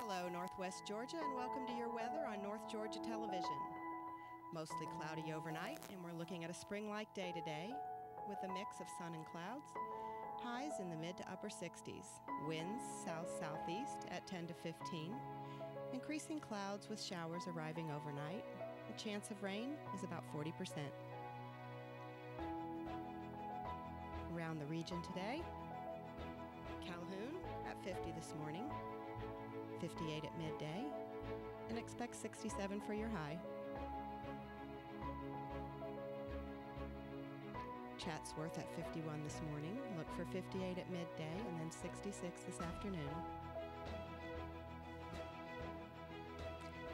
Hello, Northwest Georgia, and welcome to your weather on North Georgia Television. Mostly cloudy overnight, and we're looking at a spring-like day today with a mix of sun and clouds. Highs in the mid to upper 60s. Winds south-southeast at 10 to 15. Increasing clouds with showers arriving overnight. The chance of rain is about 40%. Around the region today, Calhoun at 50 this morning. 58 at midday, and expect 67 for your high. Chatsworth at 51 this morning. Look for 58 at midday and then 66 this afternoon.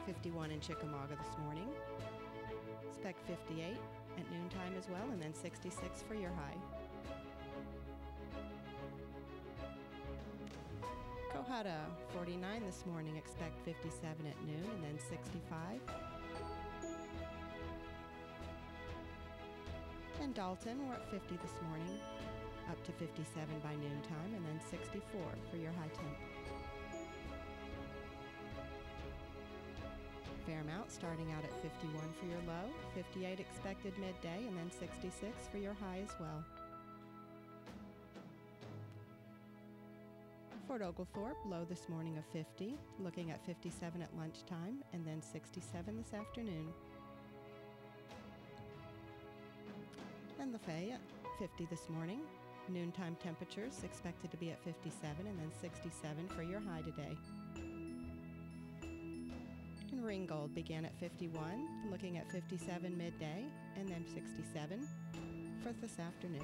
51 in Chickamauga this morning. Expect 58 at noontime as well, and then 66 for your high. Cohutta, 49 this morning, expect 57 at noon and then 65. And Dalton, we're at 50 this morning, up to 57 by noontime and then 64 for your high temp. Fairmount starting out at 51 for your low, 58 expected midday and then 66 for your high as well. Fort Oglethorpe, low this morning of 50, looking at 57 at lunchtime, and then 67 this afternoon. And Lafayette, 50 this morning. Noontime temperatures expected to be at 57 and then 67 for your high today. And Ringgold began at 51, looking at 57 midday, and then 67 for this afternoon.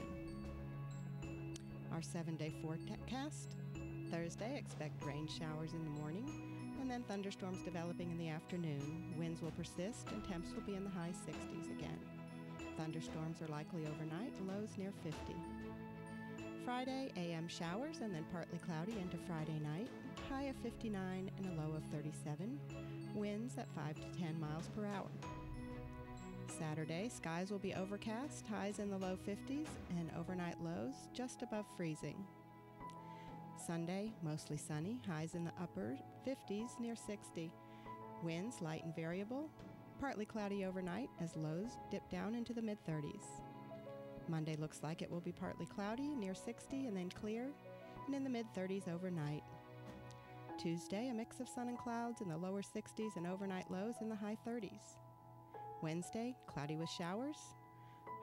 Our 7-day forecast. Thursday, expect rain showers in the morning, and then thunderstorms developing in the afternoon. Winds will persist, and temps will be in the high 60s again. Thunderstorms are likely overnight, lows near 50. Friday, AM showers, and then partly cloudy into Friday night. High of 59 and a low of 37. Winds at 5 to 10 miles per hour. Saturday, skies will be overcast, highs in the low 50s, and overnight lows just above freezing. Sunday, mostly sunny, highs in the upper 50s near 60. Winds light and variable, partly cloudy overnight as lows dip down into the mid-30s. Monday looks like it will be partly cloudy near 60 and then clear, and in the mid-30s overnight. Tuesday, a mix of sun and clouds in the lower 60s and overnight lows in the high 30s. Wednesday, cloudy with showers,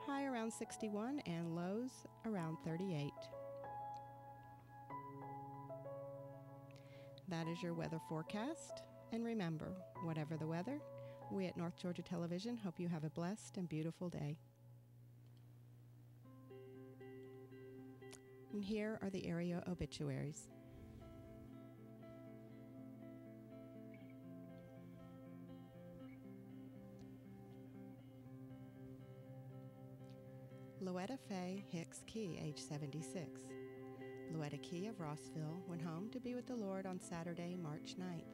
high around 61 and lows around 38. That is your weather forecast. And remember, whatever the weather, we at North Georgia Television hope you have a blessed and beautiful day. And here are the area obituaries. Louetta Faye Hicks Key, age 76. Louetta Key of Rossville went home to be with the Lord on Saturday, March 9th.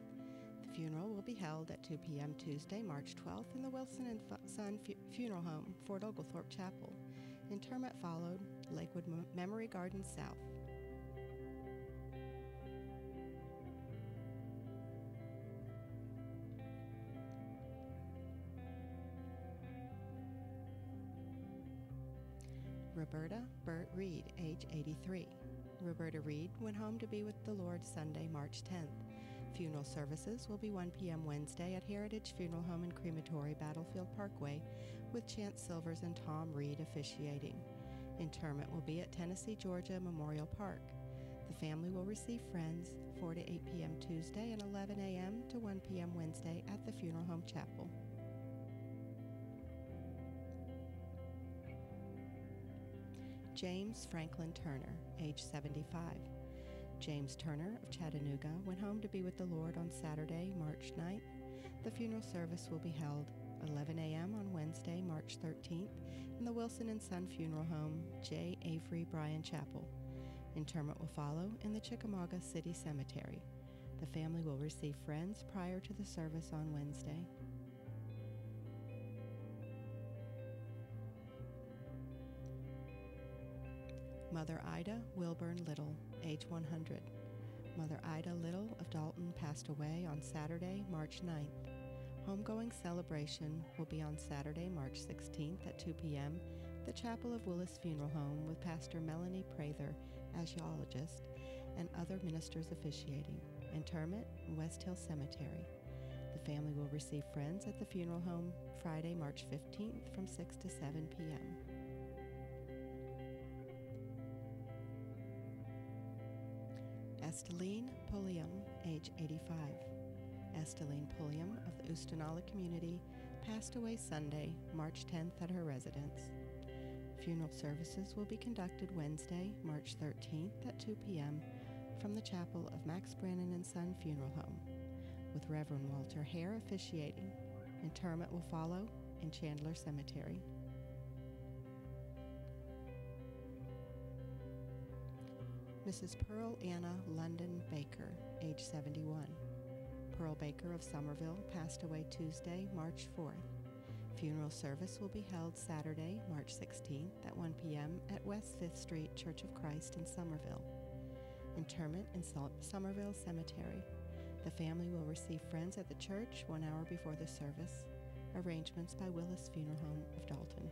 The funeral will be held at 2 p.m. Tuesday, March 12th in the Wilson and Son Funeral Home, Fort Oglethorpe Chapel. Interment followed, Lakewood Memory Gardens South. Roberta Burt Reed, age 83. Roberta Reed went home to be with the Lord Sunday, March 10th. Funeral services will be 1 p.m. Wednesday at Heritage Funeral Home and Crematory, Battlefield Parkway, with Chance Silvers and Tom Reed officiating. Interment will be at Tennessee, Georgia Memorial Park. The family will receive friends 4 to 8 p.m. Tuesday and 11 a.m. to 1 p.m. Wednesday at the Funeral Home Chapel. James Franklin Turner, age 75. James Turner of Chattanooga went home to be with the Lord on Saturday, March 9th. The funeral service will be held 11 a.m. on Wednesday, March 13th, in the Wilson and Son Funeral Home, J. Avery Bryan Chapel. Interment will follow in the Chickamauga City Cemetery. The family will receive friends prior to the service on Wednesday. Mother Ida Wilburn Little, age 100. Mother Ida Little of Dalton passed away on Saturday, March 9th. Homegoing celebration will be on Saturday, March 16th at 2 p.m. at the Chapel of Willis Funeral Home with Pastor Melanie Prather as geologist and other ministers officiating. Interment in West Hill Cemetery. The family will receive friends at the funeral home Friday, March 15th from 6 to 7 p.m. Esteline Pulliam, age 85. Esteline Pulliam of the Oostanala community passed away Sunday, March 10th at her residence. Funeral services will be conducted Wednesday, March 13th at 2 p.m. from the chapel of Max Brannon and Son Funeral Home, with Reverend Walter Hare officiating. Interment will follow in Chandler Cemetery. Mrs. Pearl Anna London Baker, age 71. Pearl Baker of Somerville passed away Tuesday, March 4th. Funeral service will be held Saturday, March 16th at 1 p.m. at West 5th Street Church of Christ in Somerville. Interment in Somerville Cemetery. The family will receive friends at the church 1 hour before the service. Arrangements by Willis Funeral Home of Dalton.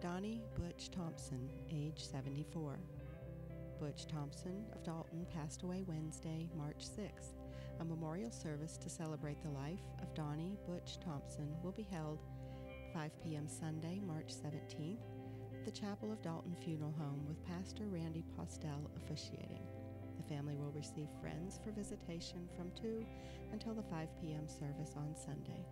Donnie Butch Thompson, age 74. Butch Thompson of Dalton passed away Wednesday, March 6th. A memorial service to celebrate the life of Donnie Butch Thompson will be held 5 p.m. Sunday, March 17th, at the Chapel of Dalton Funeral Home with Pastor Randy Postel officiating. The family will receive friends for visitation from 2 until the 5 p.m. service on Sunday.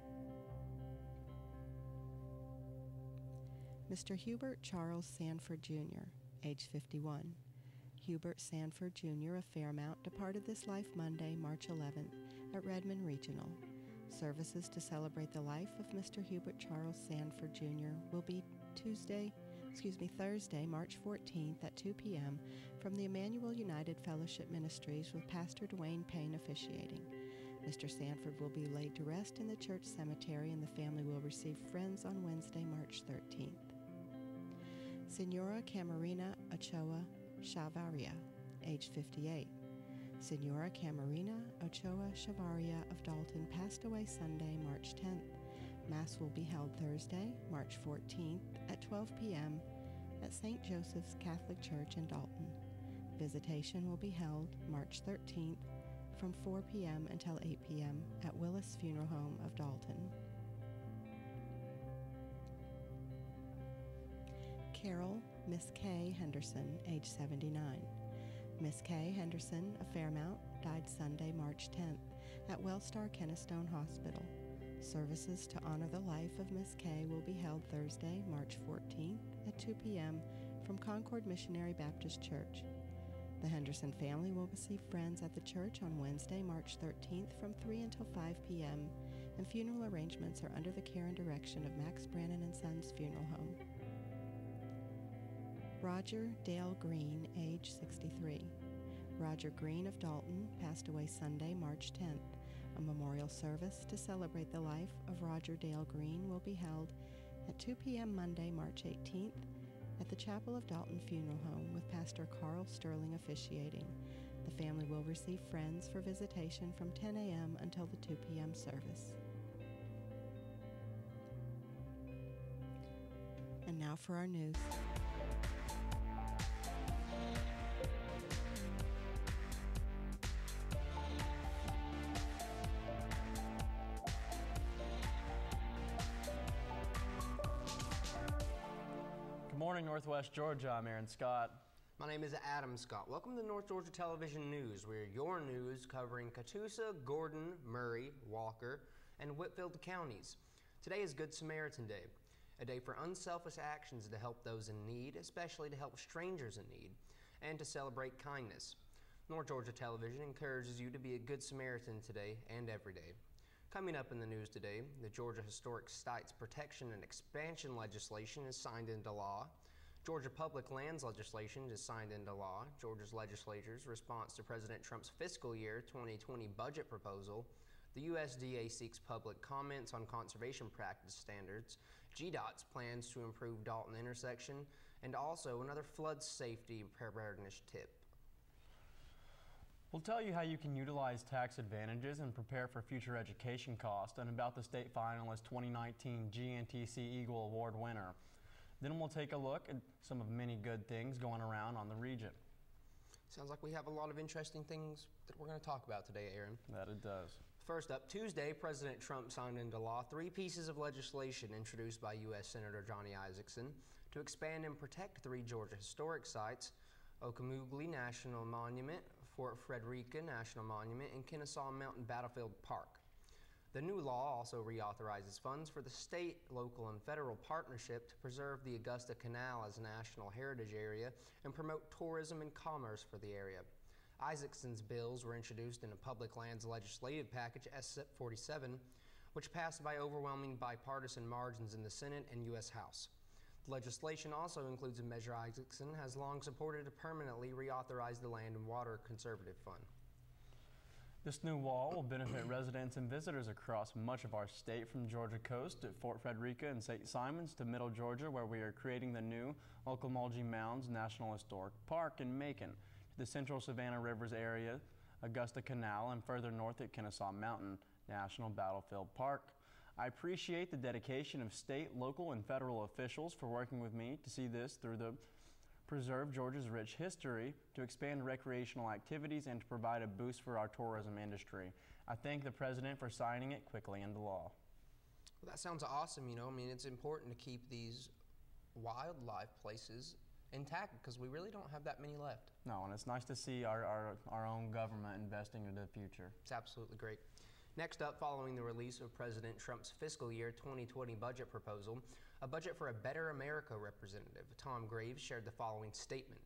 Mr. Hubert Charles Sanford, Jr., age 51. Hubert Sanford, Jr. of Fairmount departed this life Monday, March 11th at Redmond Regional. Services to celebrate the life of Mr. Hubert Charles Sanford, Jr. will be Thursday, March 14th at 2 p.m. from the Emmanuel United Fellowship Ministries with Pastor Dwayne Payne officiating. Mr. Sanford will be laid to rest in the church cemetery and the family will receive friends on Wednesday, March 13th. Senora Camarina Ochoa Chavaria, age 58. Senora Camarina Ochoa Chavaria of Dalton passed away Sunday, March 10th. Mass will be held Thursday, March 14th at 12 p.m. at St. Joseph's Catholic Church in Dalton. Visitation will be held March 13th from 4 p.m. until 8 p.m. at Willis Funeral Home of Dalton. Carol Miss Kay Henderson, age 79. Miss Kay Henderson of Fairmount died Sunday, March 10th at Wellstar Kennestone Hospital. Services to honor the life of Miss Kay will be held Thursday, March 14th at 2 p.m. from Concord Missionary Baptist Church. The Henderson family will receive friends at the church on Wednesday, March 13th from 3 until 5 p.m. and funeral arrangements are under the care and direction of Max Brannon and Sons Funeral Home. Roger Dale Green, age 63. Roger Green of Dalton passed away Sunday, March 10th. A memorial service to celebrate the life of Roger Dale Green will be held at 2 p.m. Monday, March 18th at the Chapel of Dalton Funeral Home with Pastor Carl Sterling officiating. The family will receive friends for visitation from 10 a.m. until the 2 p.m. service. And now for our news. Good morning, Northwest Georgia. I'm Aaron Scott. My name is Adam Scott. Welcome to North Georgia Television News. We're your news covering Catoosa, Gordon, Murray, Walker, and Whitfield counties. Today is Good Samaritan Day, a day for unselfish actions to help those in need, especially to help strangers in need, and to celebrate kindness. North Georgia Television encourages you to be a good Samaritan today and every day. Coming up in the news today, the Georgia Historic Sites Protection and Expansion legislation is signed into law. Georgia Public Lands legislation is signed into law. Georgia's legislature's response to President Trump's fiscal year 2020 budget proposal. The USDA seeks public comments on conservation practice standards. GDOT's plans to improve Dalton intersection, and also another flood safety preparedness tip. We'll tell you how you can utilize tax advantages and prepare for future education costs, and about the state finalist 2019 GNTC Eagle Award winner. Then we'll take a look at some of many good things going around on the region. Sounds like we have a lot of interesting things that we're going to talk about today, Aaron. That it does. First up, Tuesday, President Trump signed into law 3 pieces of legislation introduced by U.S. Senator Johnny Isakson to expand and protect 3 Georgia historic sites: Ocmulgee National Monument, Fort Frederica National Monument, and Kennesaw Mountain Battlefield Park. The new law also reauthorizes funds for the state, local, and federal partnership to preserve the Augusta Canal as a National Heritage Area and promote tourism and commerce for the area. Isakson's bills were introduced in a Public Lands Legislative Package S-47, which passed by overwhelming bipartisan margins in the Senate and U.S. House. The legislation also includes a measure Isakson has long supported to permanently reauthorize the Land and Water Conservative Fund. This new wall will benefit residents and visitors across much of our state, from the Georgia coast at Fort Frederica and St. Simons to Middle Georgia, where we are creating the new Ocmulgee Mounds National Historic Park in Macon, to the central Savannah Rivers area, Augusta Canal, and further north at Kennesaw Mountain National Battlefield Park. I appreciate the dedication of state, local, and federal officials for working with me to see this through the preserve Georgia's rich history, to expand recreational activities, and to provide a boost for our tourism industry. I thank the President for signing it quickly into law. Well, that sounds awesome. I mean, it's important to keep these wildlife places intact because we really don't have that many left. No, and it's nice to see our own government investing into the future. It's absolutely great. Next up, following the release of President Trump's fiscal year 2020 budget proposal, a budget for a better America representative, Tom Graves, shared the following statement.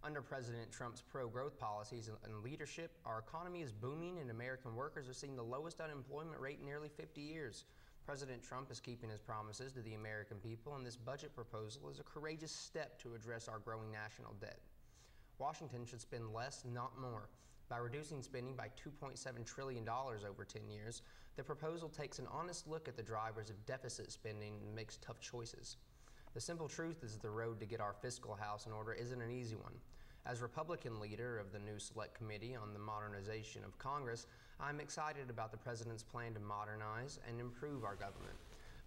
Under President Trump's pro-growth policies and leadership, our economy is booming and American workers are seeing the lowest unemployment rate in nearly 50 years. President Trump is keeping his promises to the American people, and this budget proposal is a courageous step to address our growing national debt. Washington should spend less, not more. By reducing spending by $2.7 trillion over 10 years, the proposal takes an honest look at the drivers of deficit spending and makes tough choices. The simple truth is the road to get our fiscal house in order isn't an easy one. As Republican leader of the new Select Committee on the Modernization of Congress, I'm excited about the President's plan to modernize and improve our government.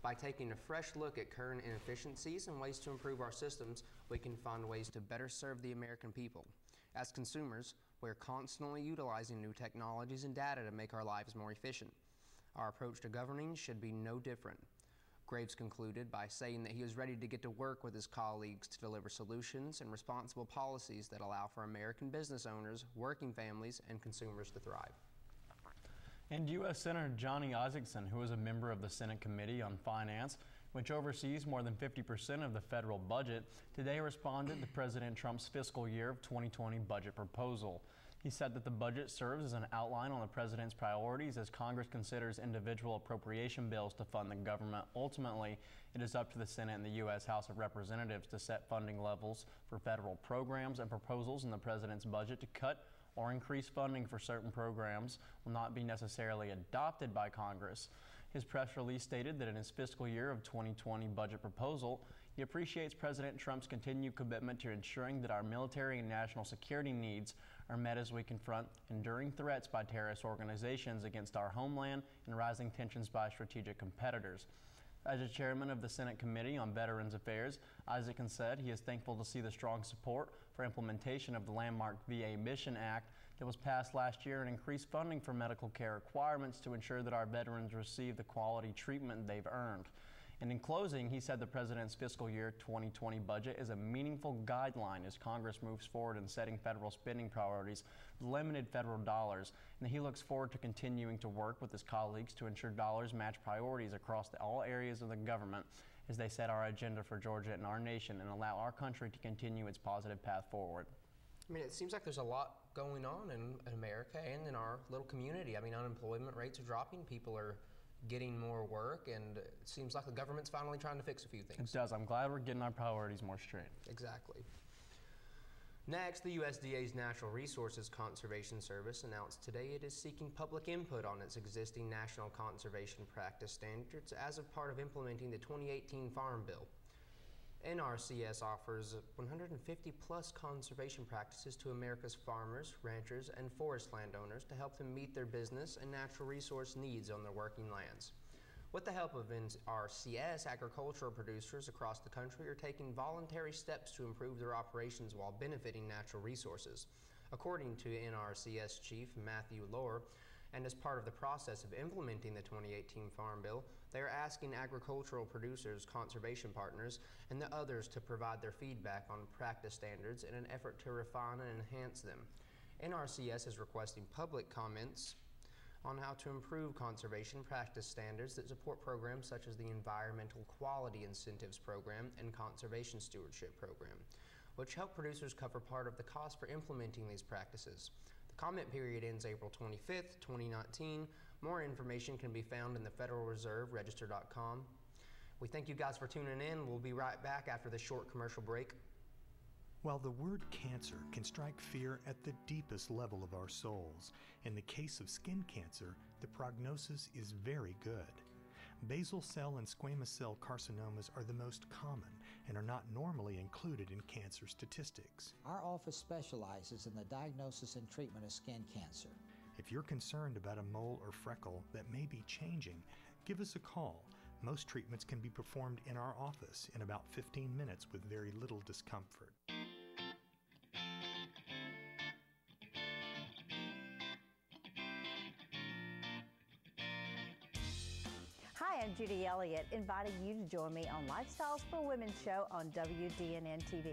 By taking a fresh look at current inefficiencies and ways to improve our systems, we can find ways to better serve the American people. As consumers, we're constantly utilizing new technologies and data to make our lives more efficient. Our approach to governing should be no different. Graves concluded by saying that he was ready to get to work with his colleagues to deliver solutions and responsible policies that allow for American business owners, working families, and consumers to thrive. And U.S. Senator Johnny Isakson, who is a member of the Senate Committee on Finance, which oversees more than 50% of the federal budget, today responded to President Trump's fiscal year of 2020 budget proposal. He said that the budget serves as an outline on the president's priorities as Congress considers individual appropriation bills to fund the government. Ultimately, it is up to the Senate and the U.S. House of Representatives to set funding levels for federal programs, and proposals in the president's budget to cut or increase funding for certain programs will not be necessarily adopted by Congress. His press release stated that in his fiscal year of 2020 budget proposal, he appreciates President Trump's continued commitment to ensuring that our military and national security needs are met as we confront enduring threats by terrorist organizations against our homeland and rising tensions by strategic competitors. As the chairman of the Senate Committee on Veterans Affairs, Isakson said he is thankful to see the strong support for implementation of the landmark VA Mission Act that was passed last year and increased funding for medical care requirements to ensure that our veterans receive the quality treatment they've earned. And in closing, he said the president's fiscal year 2020 budget is a meaningful guideline as Congress moves forward in setting federal spending priorities with limited federal dollars, and he looks forward to continuing to work with his colleagues to ensure dollars match priorities across all areas of the government as they set our agenda for Georgia and our nation and allow our country to continue its positive path forward. I mean, it seems like there's a lot going on in America and in our little community. I mean, unemployment rates are dropping, people are getting more work, and it seems like the government's finally trying to fix a few things. It does. I'm glad we're getting our priorities more straight. Exactly. Next, the USDA's Natural Resources Conservation Service announced today it is seeking public input on its existing national conservation practice standards as a part of implementing the 2018 Farm Bill. NRCS offers 150 plus conservation practices to America's farmers, ranchers, and forest landowners to help them meet their business and natural resource needs on their working lands. With the help of NRCS, agricultural producers across the country are taking voluntary steps to improve their operations while benefiting natural resources. According to NRCS Chief Matthew Lohr, and as part of the process of implementing the 2018 Farm Bill, they are asking agricultural producers, conservation partners, and the others to provide their feedback on practice standards in an effort to refine and enhance them. NRCS is requesting public comments on how to improve conservation practice standards that support programs such as the Environmental Quality Incentives Program and Conservation Stewardship Program, which help producers cover part of the cost for implementing these practices. The comment period ends April 25th, 2019. More information can be found in the Federal Reserve Register.com. We thank you guys for tuning in. We'll be right back after this short commercial break. While the word cancer can strike fear at the deepest level of our souls, in the case of skin cancer, the prognosis is very good. Basal cell and squamous cell carcinomas are the most common and are not normally included in cancer statistics. Our office specializes in the diagnosis and treatment of skin cancer. If you're concerned about a mole or freckle that may be changing, give us a call. Most treatments can be performed in our office in about 15 minutes with very little discomfort. Hi, I'm Judy Elliott, inviting you to join me on Lifestyles for Women show on WDNN TV.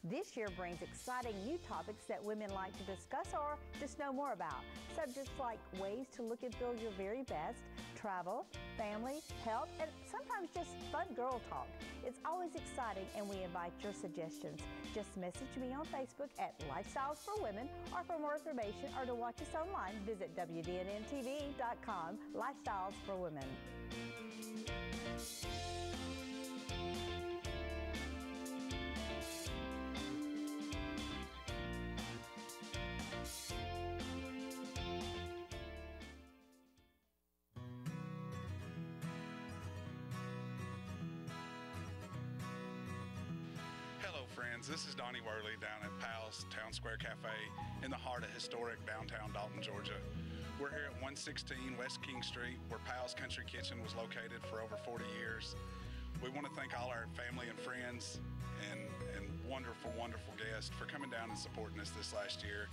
This year brings exciting new topics that women like to discuss or just know more about. Subjects like ways to look and feel your very best, travel, family, health, and sometimes just fun girl talk. It's always exciting, and we invite your suggestions. Just message me on Facebook at Lifestyles for Women, or for more information or to watch us online, visit WDNNTV.com, Lifestyles for Women. Hello friends, this is Donnie Worley down at Powell's Town Square Cafe in the heart of historic downtown Dalton, Georgia. We're here at 116 West King Street, where Powell's Country Kitchen was located for over 40 years. We want to thank all our family and friends and wonderful, wonderful guests for coming down and supporting us this last year,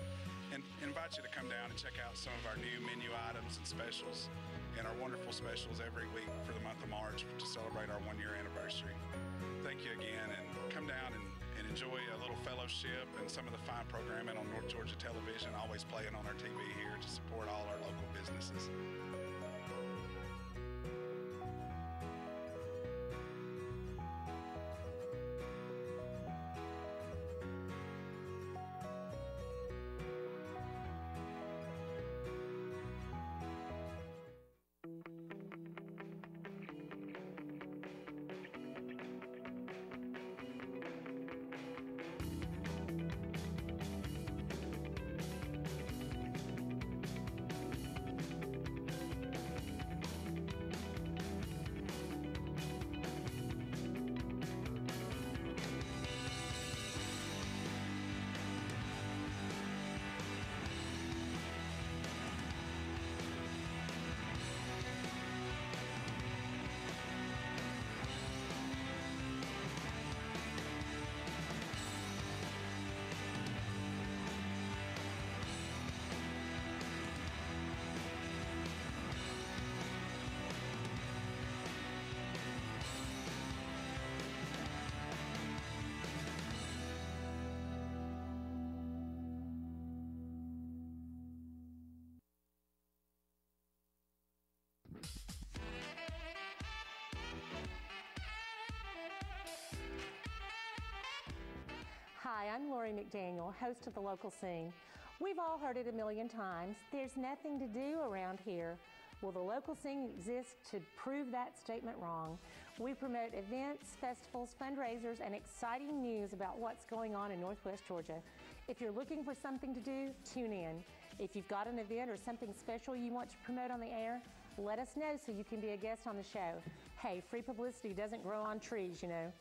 and invite you to come down and check out some of our new menu items and specials and our wonderful specials every week for the month of March to celebrate our 1-year anniversary. Thank you again, and come down and enjoy a little fellowship and some of the fine programming on North Georgia Television, always playing on our TV here to support all our local businesses. Hi, I'm Lori McDaniel, host of The Local Scene. We've all heard it a million times. There's nothing to do around here. Well, The Local Scene exists to prove that statement wrong. We promote events, festivals, fundraisers, and exciting news about what's going on in Northwest Georgia. If you're looking for something to do, tune in. If you've got an event or something special you want to promote on the air, let us know so you can be a guest on the show. Hey, free publicity doesn't grow on trees, you know.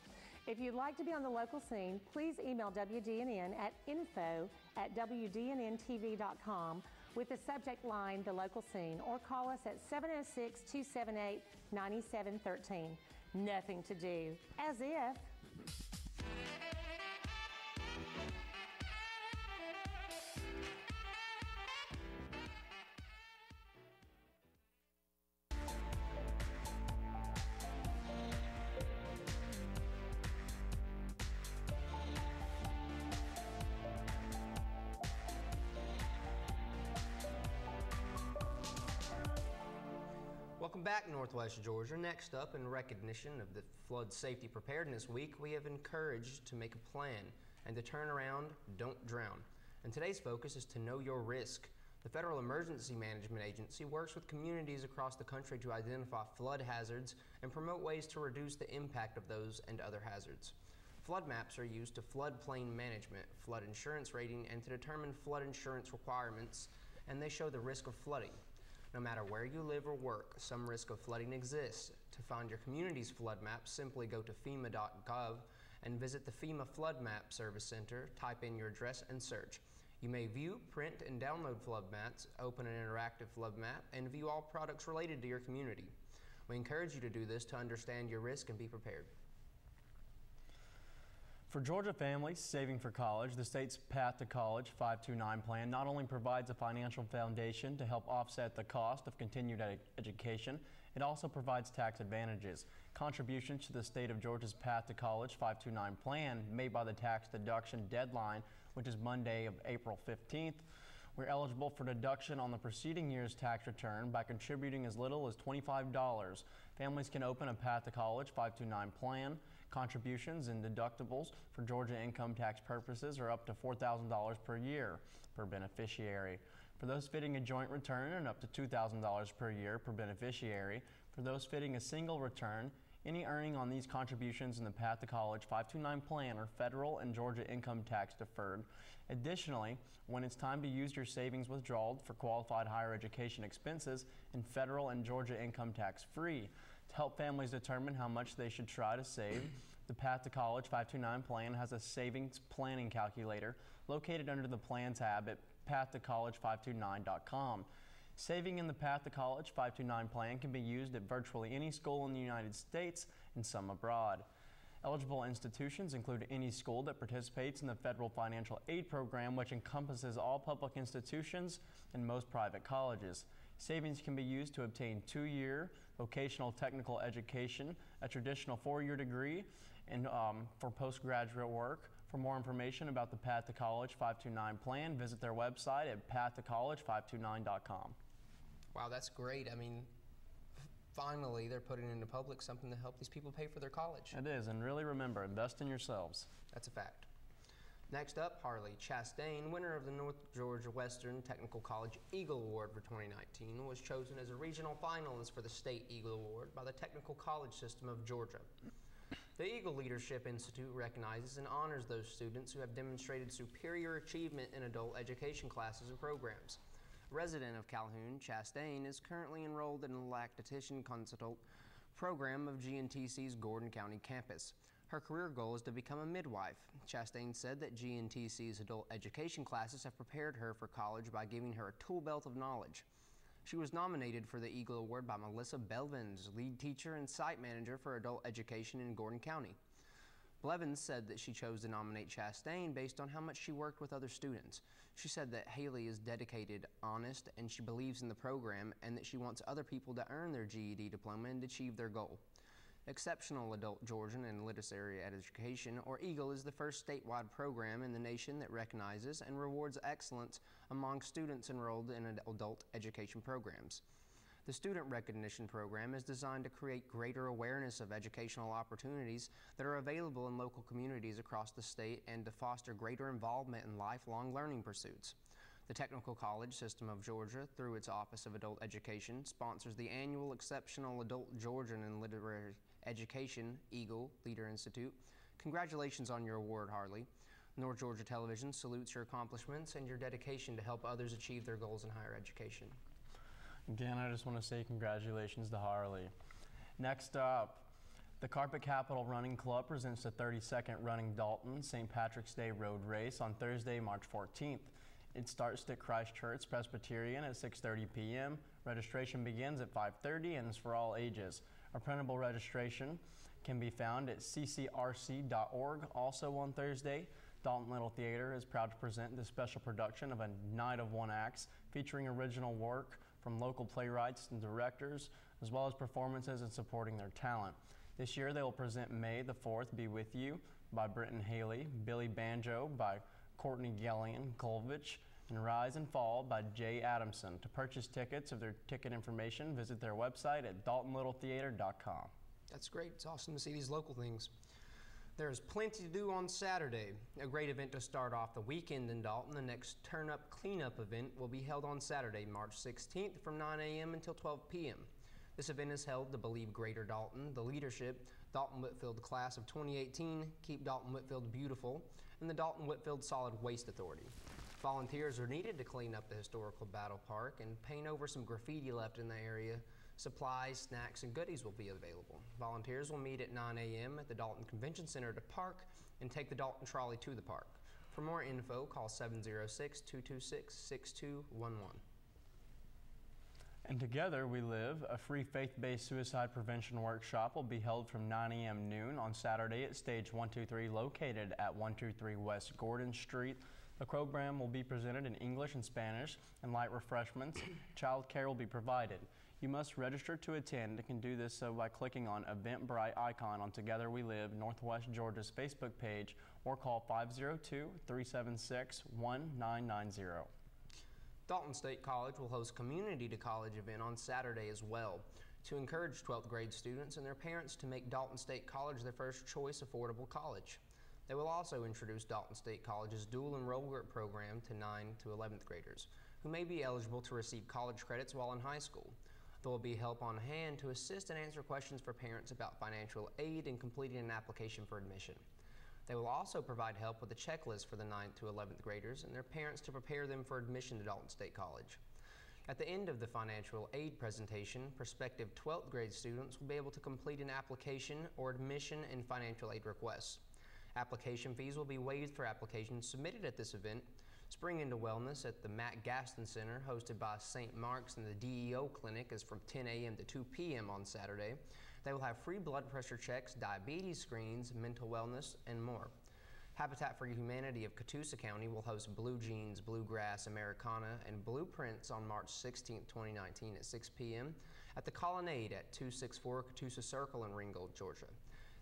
If you'd like to be on The Local Scene, please email WDNN at info@WDNNTV.com with the subject line, The Local Scene, or call us at 706-278-9713. Nothing to do. As if. Welcome back, Northwest Georgia. Next up, in recognition of the Flood Safety Preparedness Week, we have encouraged to make a plan and to turn around, don't drown. And today's focus is to know your risk. The Federal Emergency Management Agency works with communities across the country to identify flood hazards and promote ways to reduce the impact of those and other hazards. Flood maps are used to floodplain management, flood insurance rating, and to determine flood insurance requirements, and they show the risk of flooding. No matter where you live or work, some risk of flooding exists. To find your community's flood map, simply go to FEMA.gov and visit the FEMA Flood Map Service Center, type in your address and search. You may view, print, and download flood maps, open an interactive flood map, and view all products related to your community. We encourage you to do this to understand your risk and be prepared. For Georgia families saving for college, the state's Path to College 529 plan not only provides a financial foundation to help offset the cost of continued education, it also provides tax advantages. Contributions to the state of Georgia's Path to College 529 plan made by the tax deduction deadline, which is Monday of April 15th. We're eligible for deduction on the preceding year's tax return by contributing as little as $25. Families can open a Path to College 529 plan. Contributions and deductibles for Georgia income tax purposes are up to $4,000 per year per beneficiary. For those fitting a joint return, and up to $2,000 per year per beneficiary. For those fitting a single return, any earning on these contributions in the Path to College 529 plan are federal and Georgia income tax deferred. Additionally, when it's time to use your savings withdrawal for qualified higher education expenses in federal and Georgia income tax free. To help families determine how much they should try to save, the Path to College 529 plan has a savings planning calculator located under the Plan tab at pathtocollege529.com. Saving in the Path to College 529 plan can be used at virtually any school in the United States and some abroad. Eligible institutions include any school that participates in the federal financial aid program, which encompasses all public institutions and most private colleges. Savings can be used to obtain 2-year vocational technical education, a traditional 4-year degree, and for postgraduate work. For more information about the Path to College 529 plan, visit their website at pathtocollege529.com. Wow, that's great. I mean, finally they're putting into public something to help these people pay for their college. It is, and really remember, invest in yourselves. That's a fact. Next up, Harley Chastain, winner of the North Georgia Western Technical College Eagle Award for 2019, was chosen as a regional finalist for the State Eagle Award by the Technical College System of Georgia. The Eagle Leadership Institute recognizes and honors those students who have demonstrated superior achievement in adult education classes and programs. Resident of Calhoun, Chastain is currently enrolled in the lactation consult program of GNTC's Gordon County campus. Her career goal is to become a midwife. Chastain said that GNTC's adult education classes have prepared her for college by giving her a tool belt of knowledge. She was nominated for the Eagle Award by Melissa Belvins, lead teacher and site manager for adult education in Gordon County. Blevins said that she chose to nominate Chastain based on how much she worked with other students. She said that Haley is dedicated, honest, and she believes in the program, and that she wants other people to earn their GED diploma and achieve their goal. Exceptional Adult Georgian and Literary Education, or EAGLE, is the first statewide program in the nation that recognizes and rewards excellence among students enrolled in adult education programs. The Student Recognition Program is designed to create greater awareness of educational opportunities that are available in local communities across the state and to foster greater involvement in lifelong learning pursuits. The Technical College System of Georgia, through its Office of Adult Education, sponsors the annual Exceptional Adult Georgian and Literary Education Eagle Leader Institute. Congratulations on your award, Harley. North Georgia Television salutes your accomplishments and your dedication to help others achieve their goals in higher education. Again, I just want to say congratulations to Harley. Next up, the Carpet Capital Running Club presents the 32nd Running Dalton St. Patrick's Day Road Race on Thursday, March 14th. It starts at Christ Church Presbyterian at 6:30 p.m. Registration begins at 5:30 and is for all ages. A printable registration can be found at ccrc.org. Also on Thursday, Dalton Little Theater is proud to present this special production of A Night of One Acts featuring original work from local playwrights and directors, as well as performances and supporting their talent. This year they will present May the 4th Be With You by Britton Haley, Billy Banjo by Courtney Gellian Kolvich, and Rise and Fall by Jay Adamson. To purchase tickets or their ticket information, visit their website at daltonlittletheater.com. That's great. It's awesome to see these local things. There's plenty to do on Saturday. A great event to start off the weekend in Dalton. The next Turn Up Cleanup event will be held on Saturday, March 16th from 9 a.m. until 12 p.m. This event is held to Believe Greater Dalton, the Leadership, Dalton Whitfield Class of 2018, Keep Dalton Whitfield Beautiful, and the Dalton Whitfield Solid Waste Authority. Volunteers are needed to clean up the historical Battle Park and paint over some graffiti left in the area. Supplies, snacks, and goodies will be available. Volunteers will meet at 9 a.m. at the Dalton Convention Center to park and take the Dalton trolley to the park. For more info, call 706-226-6211. And Together We Live, a free faith-based suicide prevention workshop, will be held from 9 a.m. noon on Saturday at Stage 123, located at 123 West Gordon Street. The program will be presented in English and Spanish, and light refreshments. Child care will be provided. You must register to attend. You can do this by clicking on Eventbrite icon on Together We Live Northwest Georgia's Facebook page, or call 502-376-1990. Dalton State College will host a Community to College event on Saturday as well to encourage 12th grade students and their parents to make Dalton State College their first choice affordable college. They will also introduce Dalton State College's dual enrollment program to 9th to 11th graders who may be eligible to receive college credits while in high school. There will be help on hand to assist and answer questions for parents about financial aid in completing an application for admission. They will also provide help with a checklist for the 9th to 11th graders and their parents to prepare them for admission to Dalton State College. At the end of the financial aid presentation, prospective 12th grade students will be able to complete an application or admission and financial aid requests. Application fees will be waived for applications submitted at this event. Spring into Wellness at the Matt Gaston Center, hosted by St. Mark's and the DEO Clinic, is from 10 a.m. to 2 p.m. on Saturday. They will have free blood pressure checks, diabetes screens, mental wellness, and more. Habitat for Humanity of Catoosa County will host Blue Jeans, Bluegrass, Americana, and Blueprints on March 16, 2019 at 6 p.m. at the Colonnade at 264 Catoosa Circle in Ringgold, Georgia.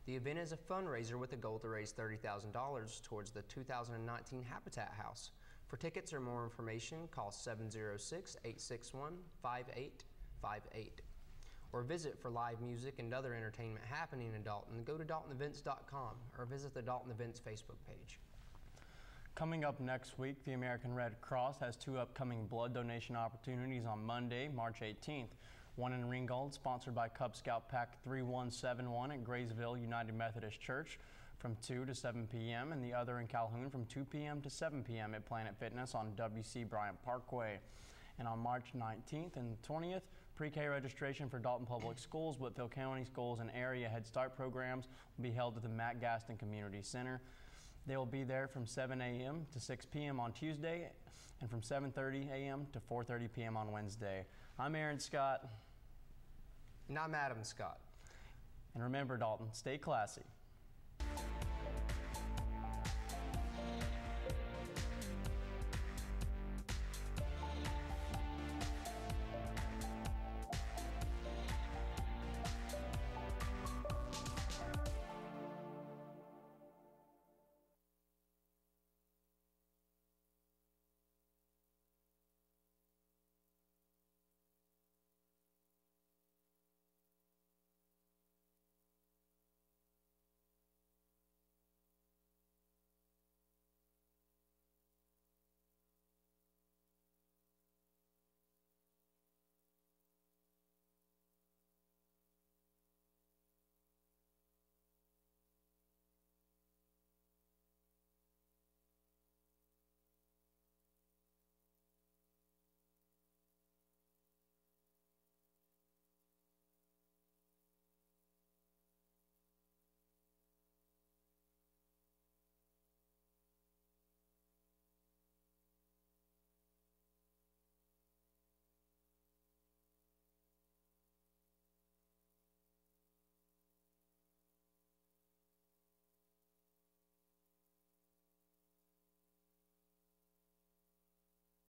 The event is a fundraiser with a goal to raise $30,000 towards the 2019 Habitat House. For tickets or more information, call 706-861-5858. Or visit for live music and other entertainment happening in Dalton. Go to DaltonEvents.com or visit the Dalton Events Facebook page. Coming up next week, the American Red Cross has 2 upcoming blood donation opportunities on Monday, March 18th. One in Ringgold, sponsored by Cub Scout Pack 3171 at Graysville United Methodist Church from 2 to 7 p.m. and the other in Calhoun from 2 p.m. to 7 p.m. at Planet Fitness on W.C. Bryant Parkway. And on March 19th and 20th, pre-K registration for Dalton Public Schools, Whitfield County Schools, and area Head Start programs will be held at the Matt Gaston Community Center. They will be there from 7 a.m. to 6 p.m. on Tuesday and from 7:30 a.m. to 4:30 p.m. on Wednesday. I'm Aaron Scott. And I'm Adam Scott. And remember, Dalton, stay classy.